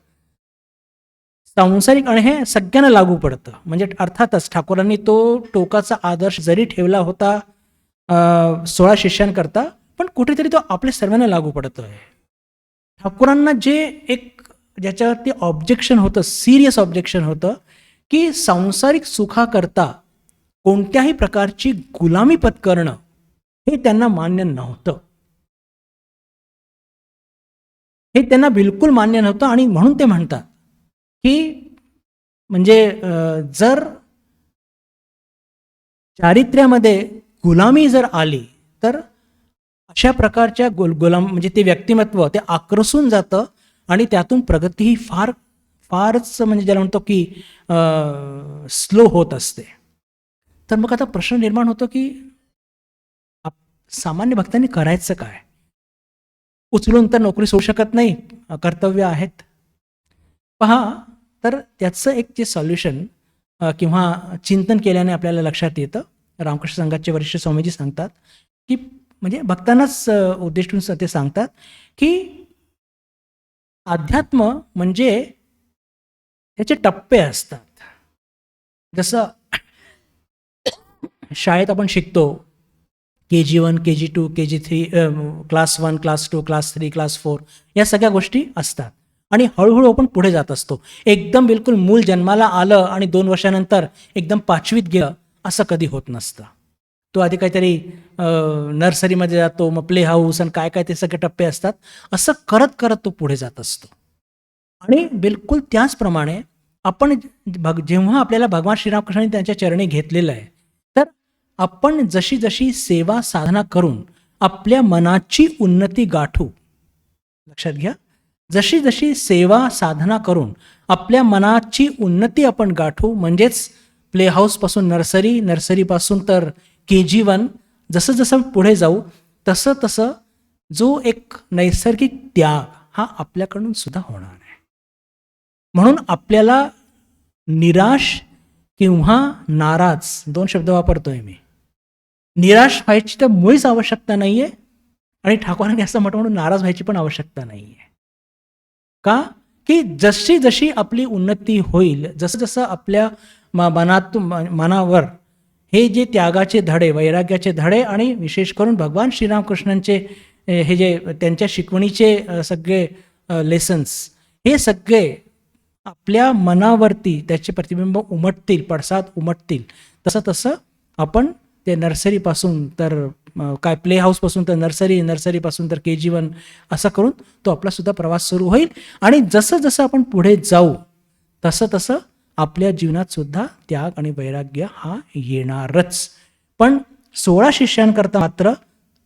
[SPEAKER 1] सांसारिक आणि हे सगळ्यांना लागू पडतं. म्हणजे अर्थातच ठाकूरांनी तो टोकाचा आदर्श जरी ठेवला होता 16 शिष्यांकरता, पण कुठेतरी तो आपल्या सर्वांना लागू पडतो आहे. ठाकूरांना जे एक ज्याच्यावरती ऑब्जेक्शन होतं, सिरियस ऑब्जेक्शन होतं की सांसारिक सुखाकरता कोणत्याही प्रकारची गुलामी पत्करणं हे त्यांना मान्य नव्हतं. हे त्यांना बिलकुल मान्य नव्हतं आणि म्हणून ते म्हणतात की म्हणजे जर चारित्र्यामध्ये गुलामी जर आली तर अशा प्रकारच्या गुलाम म्हणजे ते व्यक्तिमत्व ते आक्रसून जातं आणि त्यातून प्रगती ही फारच म्हणजे ज्याला म्हणतो की स्लो होत असते. तर मग आता प्रश्न निर्माण होतो की सामान्य भक्तांनी करायचं काय? उचलून तर नोकरी सोडू शकत नाही, कर्तव्य आहेत. पहा, तर त्याचं एक जे सॉल्युशन किंवा चिंतन केल्याने आपल्याला लक्षात येतं. रामकृष्ण संघाचे वरिष्ठ स्वामीजी सांगतात की म्हणजे भक्तांनाच उद्देशून ते सांगतात की अध्यात्म म्हणजे त्याचे टप्पे असतात. जसं शाळेत आपण शिकतो KG1, KG2, KG3, class 1, class 2, class 3, class 4 या सगळ्या गोष्टी असतात आणि हळूहळू आपण पुढे जात असतो. एकदम बिलकुल मूल जन्माला आलं आणि 2 वर्षानंतर एकदम 5वीत गेलं असं कधी होत नसतं. तो आधी काहीतरी नर्सरीमध्ये जातो, मग प्ले हाऊस आणि काय काय ते सगळे टप्पे असतात. असं करत करत तो पुढे जात असतो. आणि बिलकुल त्याचप्रमाणे आपण जेव्हा आपल्याला भगवान श्रीरामकृष्णांनी त्यांच्या चरणी घेतलेलं आहे, तर आपण जशी जशी सेवा साधना करून आपल्या मनाची उन्नती गाठू, लक्षात घ्या, जशी जशी सेवा साधना करून आपल्या मनाची उन्नती आपण गाठू, म्हणजेच प्ले हाऊसपासून नर्सरीपासून तर KG1, जसं जसं पुढे जाऊ तसं तसं जो एक नैसर्गिक त्याग हा आपल्याकडून सुद्धा होणार आहे. म्हणून आपल्याला निराश किंवा नाराज 2 शब्द वापरतोय मी. निराश व्हायची तर मुळीच आवश्यकता नाही आहे आणि ठाकूरांनी असं म्हटलं म्हणून नाराज व्हायची पण आवश्यकता नाही आहे. का? की जशी जशी आपली उन्नती होईल, जसं जसं आपल्या मनावर हे जे त्यागाचे धडे, वैराग्याचे धडे आणि विशेष करून भगवान श्रीरामकृष्णांचे हे जे त्यांच्या शिकवणीचे सगळे लेसन्स, हे सगळे आपल्या मनावरती त्याचे प्रतिबिंब उमटतील, पडसाद उमटतील, तसं तसं आपण ते नर्सरीपासून तर काय प्ले हाऊसपासून तर नर्सरीपासून तर KG1 असं करून तो आपलासुद्धा प्रवास सुरू होईल. आणि जसं जसं आपण पुढे जाऊ तसं तसं आपल्या जीवनात सुद्धा त्याग आणि वैराग्य हा येणारच. पण 16 शिष्यांकरता मात्र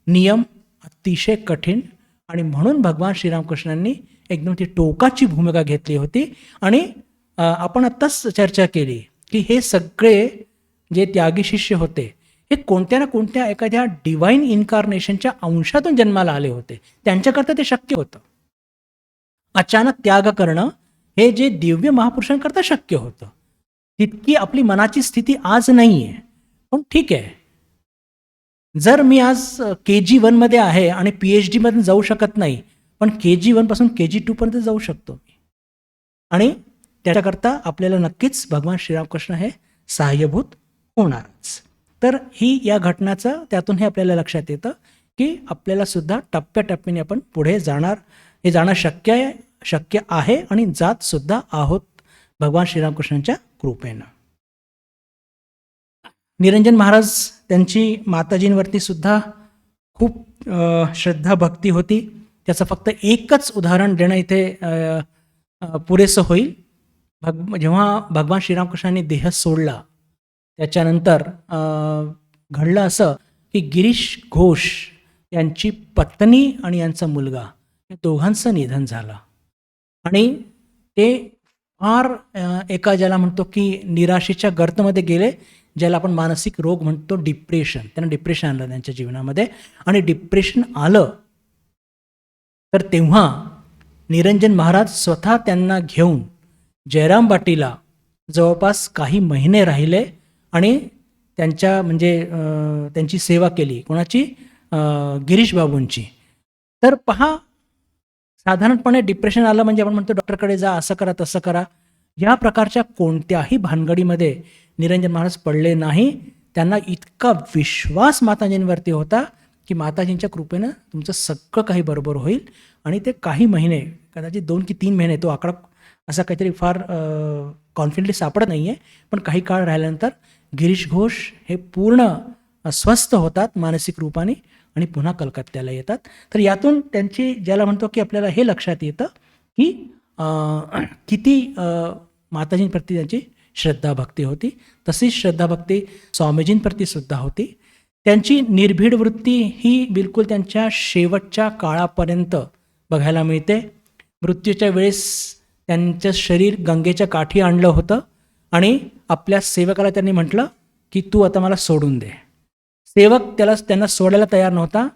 [SPEAKER 1] नियम अतिशय कठीण आणि म्हणून भगवान श्रीरामकृष्णांनी एकदम ती टोकाची भूमिका घेतली होती. आणि आपण आत्ताच चर्चा केली की हे सगळे जे त्यागी शिष्य होते हे कोणत्या ना कोणत्या एखाद्या डिवाईन इन्कार्नेशनच्या अंशातून जन्माला आले होते. त्यांच्याकरता ते शक्य होतं. अचानक त्याग करणं हे जे दिव्य महापुरुषांकरता शक्य होतं. तितकी आपली मनाची स्थिती आज नाही आहे. पण ठीक आहे, जर मी आज KG1 मध्ये आहे आणि PhD मध्ये जाऊ शकत नाही, पण KG1 पासून KG2 पर्यंत जाऊ शकतो मी. आणि त्याच्याकरता आपल्याला नक्कीच भगवान श्रीरामकृष्ण हे सहाय्यभूत होणारच. तर ही या घटनाचं त्यातून हे आपल्याला लक्षात येतं की आपल्याला सुद्धा टप्प्याटप्प्याने आपण पुढे जाणार, हे जाणं शक्य आहे आणि जात सुद्धा आहोत भगवान श्रीरामकृष्णांच्या कृपेनं. निरंजन महाराज त्यांची माताजींवरती सुद्धा खूप श्रद्धा भक्ती होती. त्याचं फक्त एकच उदाहरण देणं इथे पुरेसं होईल. जेव्हा भगवान श्रीरामकृष्णांनी देह सोडला त्याच्यानंतर घडलं असं की गिरीश घोष यांची पत्नी आणि यांचा मुलगा या दोघांचं निधन झालं. आणि ते फार एका ज्याला म्हणतो की निराशेच्या गर्तमध्ये गेले, ज्याला आपण मानसिक रोग म्हणतो, डिप्रेशन. त्यांना डिप्रेशन आलं त्यांच्या जीवनामध्ये. आणि डिप्रेशन आलं तर तेव्हा निरंजन महाराज स्वतः त्यांना घेऊन जयराम बाटीला जवळपास काही महिने राहिले आणि त्यांच्या म्हणजे त्यांची सेवा केली. कोणाची? गिरीश बाबूंची. तर पहा, साधारणपणे डिप्रेशन आलं म्हणजे आपण म्हणतो डॉक्टरकडे जा, असं करा तसं करा. या प्रकारच्या कोणत्याही भानगडीमध्ये निरंजन महाराज पडले नाही. त्यांना इतका विश्वास माताजींवरती होता की माताजींच्या कृपेनं तुमचं सगळं काही बरोबर होईल. आणि ते काही महिने, कदाचित 2 की 3 महिने, तो आकडा असा काहीतरी फार कॉन्फिडंटली सापडत नाही आहे, पण काही काळ राहिल्यानंतर गिरीश घोष हे पूर्ण स्वस्थ होतात मानसिक रूपाने आणि पुन्हा कलकत्त्याला येतात. तर यातून त्यांची, ज्याला म्हणतो की आपल्याला हे लक्षात येतं की किती माताजींप्रती त्यांची श्रद्धा भक्ती होती. तशीच श्रद्धा भक्ती स्वामीजींप्रती सुद्धा होती. त्यांची निर्भीड वृत्ती ही बिलकुल त्यांच्या शेवटच्या काळापर्यंत बघायला मिळते. मृत्यूच्या वेळेस त्यांचं शरीर गंगेच्या काठी आणलं होतं आणि आपल्या सेवकाला त्यांनी म्हटलं की तू आता मला सोडून दे. सेवक त्यांना सोडायला तयार नव्हता.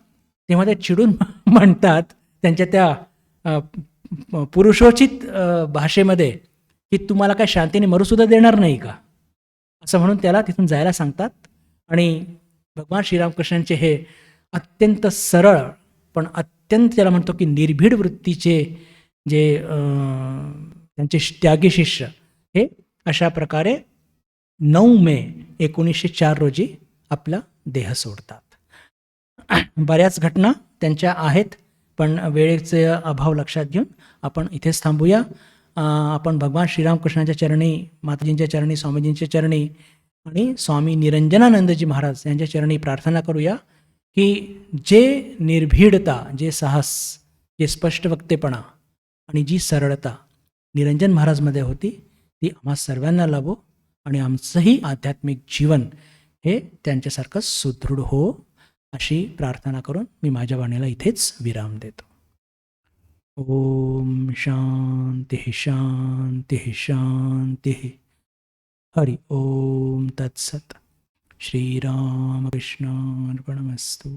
[SPEAKER 1] तेव्हा ते चिडून म्हणतात त्यांच्या त्या पुरुषोचित भाषेमध्ये की तुम्हाला काय शांतीने मरूसुद्धा देणार नाही का, असं म्हणून त्याला तिथून जायला सांगतात. आणि भगवान श्रीरामकृष्णांचे हे अत्यंत सरळ पण अत्यंत, त्याला म्हणतो की निर्भीड वृत्तीचे जे त्यांचे त्यागी शिष्य हे अशा प्रकारे 9 मे 1904 रोजी आपला देह सोडतात. बऱ्याच घटना त्यांच्या आहेत, पण वेळेचे अभाव लक्षात घेऊन आपण इथेच थांबूया. आपण भगवान श्रीरामकृष्णाच्या चरणी, माताजींच्या चरणी, स्वामीजींच्या चरणी आणि स्वामी निरंजनानंदजी महाराज यांच्या चरणी प्रार्थना करूया की जे निर्भीडता, जे साहस, जे स्पष्टवक्तेपणा आणि जी सरळता निरंजन महाराजमध्ये होती ती आम्हा सर्वांना लाभो आणि आमचंही आध्यात्मिक जीवन हे त्यांच्यासारखं सुदृढ हो, अशी प्रार्थना करून मी माझ्या वाणीला इथेच विराम देतो. ओम शांती शांती शांती. हरि ओम तत्सत. श्रीरामकृष्णार्पणमस्तु.